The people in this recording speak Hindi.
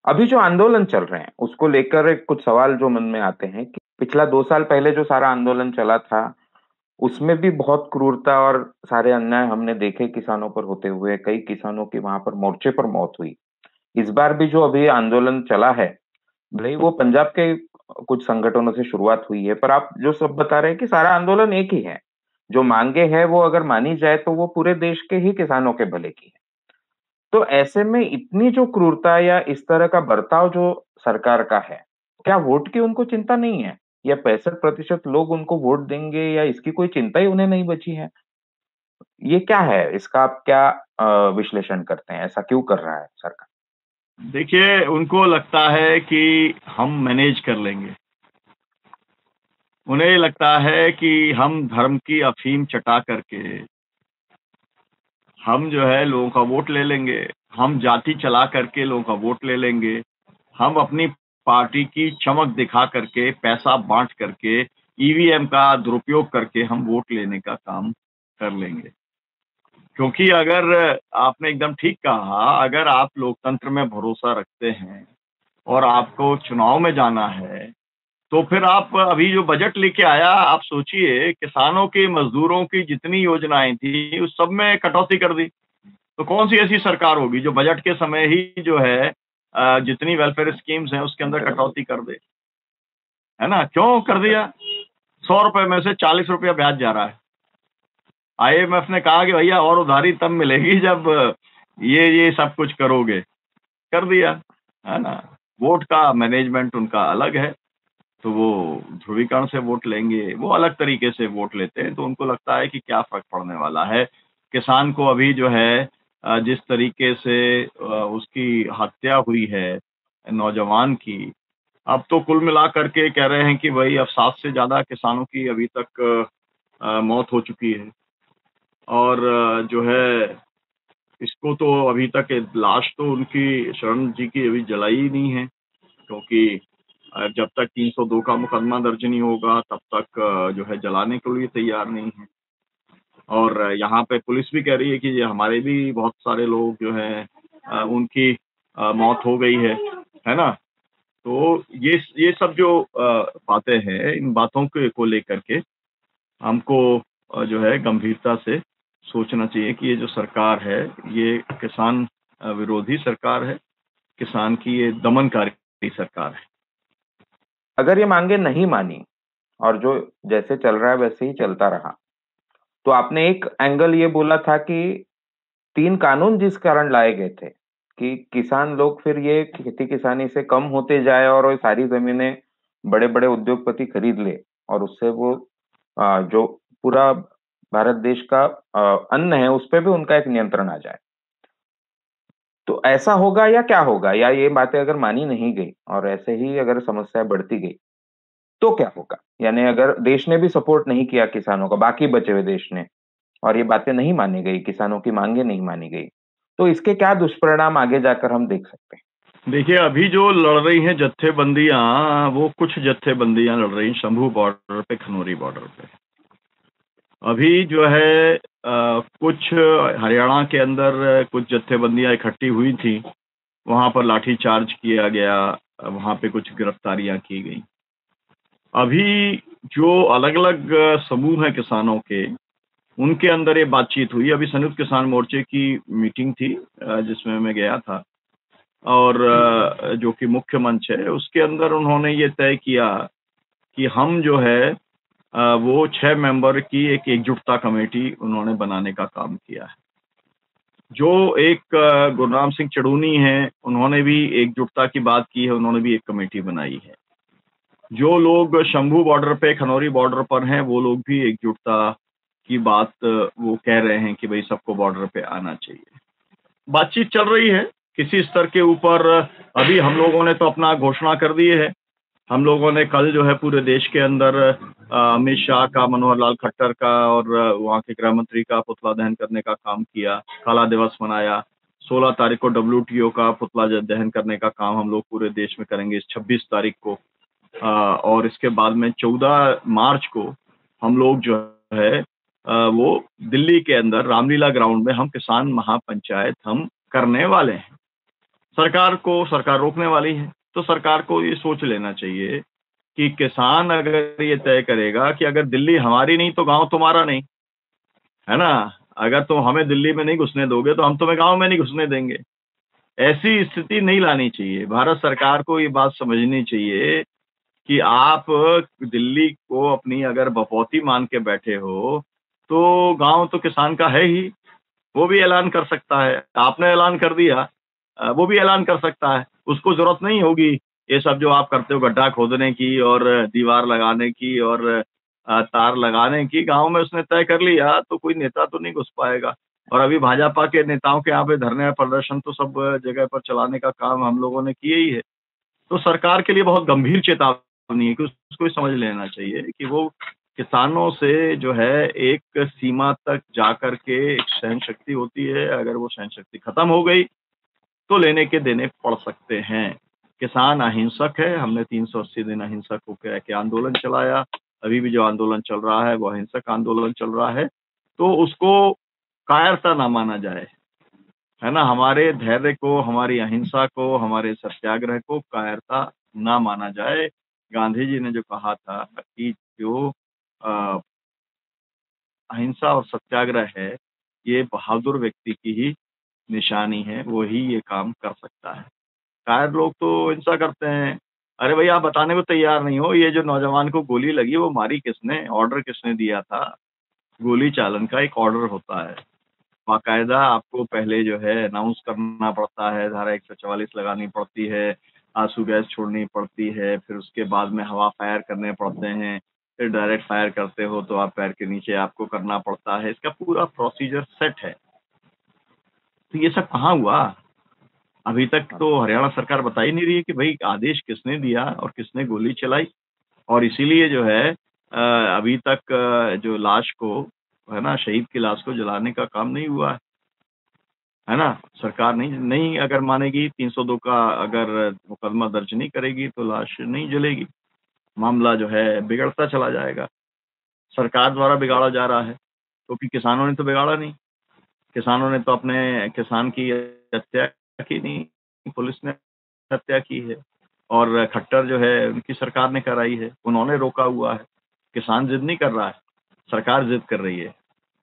अभी जो आंदोलन चल रहे हैं उसको लेकर कुछ सवाल जो मन में आते हैं कि पिछला 2 साल पहले जो सारा आंदोलन चला था उसमें भी बहुत क्रूरता और सारे अन्याय हमने देखे किसानों पर होते हुए। कई किसानों की वहां पर मोर्चे पर मौत हुई। इस बार भी जो अभी आंदोलन चला है, भले ही वो पंजाब के कुछ संगठनों से शुरुआत हुई है, पर आप जो सब बता रहे हैं कि सारा आंदोलन एक ही है। जो मांगे हैं वो अगर मानी जाए तो वो पूरे देश के ही किसानों के भले की है। तो ऐसे में इतनी जो क्रूरता या इस तरह का बर्ताव जो सरकार का है, क्या वोट की उनको चिंता नहीं है? या 65% लोग उनको वोट देंगे या इसकी कोई चिंता ही उन्हें नहीं बची है? ये क्या है? इसका आप क्या विश्लेषण करते हैं? ऐसा क्यों कर रहा है सरकार? देखिए, उनको लगता है कि हम मैनेज कर लेंगे। उन्हें लगता है कि हम धर्म की अफ़ीम चटा करके हम जो है लोगों का वोट ले लेंगे, हम जाति चला करके लोगों का वोट ले लेंगे, हम अपनी पार्टी की चमक दिखा करके, पैसा बाँट करके, ईवीएम का दुरुपयोग करके हम वोट लेने का काम कर लेंगे। क्योंकि अगर आपने एकदम ठीक कहा, अगर आप लोकतंत्र में भरोसा रखते हैं और आपको चुनाव में जाना है, तो फिर आप अभी जो बजट लेके आया, आप सोचिए किसानों की, मज़दूरों की जितनी योजनाएँ थी, उस सब में कटौती कर दी। तो कौन-सी ऐसी सरकार होगी जो बजट के समय ही जो है जितनी वेलफेयर स्कीम्स हैं, उसके अंदर कटौती कर दे, है ना? क्यों कर दिया? ₹100 में से ₹40 ब्याज जा रहा है। आईएमएफ ने कहा कि भैया और उधारी तब मिलेगी जब ये सब कुछ करोगे। कर दिया, है ना? वोट का मैनेजमेंट उनका अलग है, तो वो ध्रुवीकरण से वोट लेंगे, वो अलग तरीके से वोट लेते हैं, तो उनको लगता है कि क्या फ़र्क पड़ने वाला है। किसान को अभी जो है जिस तरीके से उसकी हत्या हुई है नौजवान की, अब तो कुल मिला कर के कह रहे हैं कि भई अब 7 से ज़्यादा किसानों की अभी तक मौत हो चुकी है और जो है इसको तो अभी तक लाश तो उनकी शरण जी की अभी जलाई ही नहीं है, क्योंकि जब तक 302 का मुकदमा दर्ज नहीं होगा, तब तक जो है जलाने के लिए तैयार नहीं है। और यहाँ पे पुलिस भी कह रही है कि ये हमारे भी बहुत सारे लोग जो हैं उनकी मौत हो गई है ना? तो ये सब जो बातें हैं, इन बातों के को लेकर के हमको जो है गंभीरता से सोचना चाहिए कि ये जो सरकार है, ये किसान विरोधी सरकार है, किसान की ये दमनकारी सरकार है। अगर ये मांगे नहीं मानी और जो जैसे चल रहा है वैसे ही चलता रहा, तो आपने एक एंगल ये बोला था कि 3 कानून जिस कारण लाए गए थे कि किसान लोग फिर ये खेती किसानी से कम होते जाए और वो सारी जमीनें बड़े-बड़े उद्योगपति खरीद ले और उससे वो जो पूरा भारत देश का अन्न है उस पे भी उनका एक नियंत्रण आ जाए। तो ऐसा होगा या क्या होगा? या ये बातें अगर मानी नहीं गई और ऐसे ही अगर समस्या बढ़ती गई, तो क्या होगा? यानी अगर देश ने भी सपोर्ट नहीं किया किसानों का, बाकी बचे हुए देश ने और ये बातें नहीं मानी गई, किसानों की माँगें नहीं मानी गई, तो इसके क्या दुष्परिणाम आगे जाकर हम देख सकते हैं? देखिए, अभी जो लड़ रही हैं जत्थेबंदियाँ, वो कुछ जत्थेबंदियाँ लड़ रही हैं शंभू बॉर्डर पे, खनौरी बॉर्डर पे। अभी जो है कुछ हरियाणा के अंदर कुछ जत्थेबंदियाँ इकट्ठी हुई थी, वहाँ पर लाठीचार्ज किया गया, वहाँ पे कुछ गिरफ्तारियाँ की गईं। अभी जो अलग-अलग समूह हैं किसानों के, उनके अंदर ये बातचीत हुई। अभी संयुक्त किसान मोर्चे की मीटिंग थी जिसमें मैं गया था। और जो कि मुख्य मंच है, उसके अंदर उन्होंने ये तय किया कि हम जो है वो 6 मेंबर की एक एकजुटता कमेटी उन्होंने बनाने का काम किया है। जो एक गुरनाम सिंह चड़ूनी हैं, उन्होंने भी एकजुटता की बात की है, उन्होंने भी एक कमेटी बनाई है। जो लोग शंभू बॉर्डर पे, खनौरी बॉर्डर पर हैं, वो लोग भी एकजुटता की बात वो कह रहे हैं कि भई सबको बॉर्डर पे आना चाहिए। बातचीत चल रही है, किसी स्तर के ऊपर अभी हम लोगों ने तो अपना घोषणा कर दी है। हम लोगों ने कल जो है पूरे देश के अंदर अमित शाह का, मनोहर लाल खट्टर का और वहाँ के गृह मंत्री का पुतला दहन करने का काम किया, काला दिवस मनाया। 16 तारीख को डब्ल्यूटीओ का पुतला दहन करने का काम हम लोग पूरे देश में करेंगे इस 26 तारीख को। और इसके बाद में 14 मार्च को हम लोग जो है वो दिल्ली के अंदर रामलीला ग्राउंड में हम किसान महापंचायत हम करने वाले हैं। सरकार रोकने वाली है। तो सरकार को ये सोच लेना चाहिए कि किसान अगर ये तय करेगा कि अगर दिल्ली हमारी नहीं तो गाँव तुम्हारा नहीं, है ना? अगर तुम हमें दिल्ली में नहीं घुसने दोगे तो हम तुम्हें गाँव में नहीं घुसने देंगे। ऐसी स्थिति नहीं लानी चाहिए। भारत सरकार को ये बात समझनी चाहिए कि आप दिल्ली को अपनी अगर बपौती मान के बैठे हो, तो गाँव तो किसान का है ही, वो भी ऐलान कर सकता है। आपने ऐलान कर दिया वो भी ऐलान कर सकता है। उसको ज़रूरत नहीं होगी ये सब जो आप करते हो गड्ढा खोदने की और दीवार लगाने की और तार लगाने की, गाँव में उसने तय कर लिया तो कोई नेता तो नहीं घुस पाएगा। और अभी भाजपा के नेताओं के यहाँ पे धरने प्रदर्शन तो सब जगह पर चलाने का काम हम लोगों ने किए ही है। तो सरकार के लिए बहुत गंभीर चेतावनी है कि उसको ये समझ लेना चाहिए कि वो किसानों से जो है एक सीमा तक जाकर के एक सहनशक्ति होती है, अगर वो सहनशक्ति खत्म हो गई, तो लेने के देने पड़ सकते हैं। किसान अहिंसक है, हमने 380 दिन अहिंसक होकर के आंदोलन चलाया, अभी भी जो आंदोलन चल रहा है वो अहिंसक आंदोलन चल रहा है, तो उसको कायरता ना माना जाए, है ना? हमारे धैर्य को, हमारी अहिंसा को, हमारे सत्याग्रह को कायरता ना माना जाए। गांधी जी ने जो कहा था कि जो अ, अहिंसा और सत्याग्रह है, ये बहादुर व्यक्ति की ही निशानी है, वो ही ये काम कर सकता है। कायर लोग तो हिंसा करते हैं। अरे भई आप बताने को तैयार नहीं हो, ये जो नौजवान को गोली लगी वो मारी किसने? ऑर्डर किसने दिया था? गोली चालन का एक ऑर्डर होता है। बाकायदा आपको पहले जो है अनाउंस करना पड़ता है, धारा 144 लगानी पड़ती है, आँसू गैस छोड़नी पड़ती है, फिर उसके बाद में हवा फायर करने पड़ते हैं, फिर डायरेक्ट फायर करते हो तो आप पैर के नीचे आपको करना पड़ता है। इसका पूरा प्रोसीजर सेट है। तो ये सब कहाँ हुआ? अभी तक तो हरियाणा सरकार बता ही नहीं रही है कि भई आदेश किसने दिया और किसने गोली चलाई और इसीलिए जो है अभी तक जो लाश को है ना, शहीद की लाश को जलाने का काम नहीं हुआ है ना? सरकार नहीं नहीं अगर मानेगी 302 का अगर मुकदमा दर्ज नहीं करेगी तो लाश नहीं जलेगी। मामला जो है बिगड़ता चला जाएगा। सरकार द्वारा बिगाड़ा जा रहा है, क्योंकि किसानों ने तो बिगाड़ा नहीं। किसानों ने तो अपने किसान की हत्या की नहीं, पुलिस ने हत्या की है और खट्टर जो है उनकी सरकार ने कराई है, उन्होंने रोका हुआ है। किसान ज़िद नहीं कर रहा है, सरकार ज़िद कर रही है।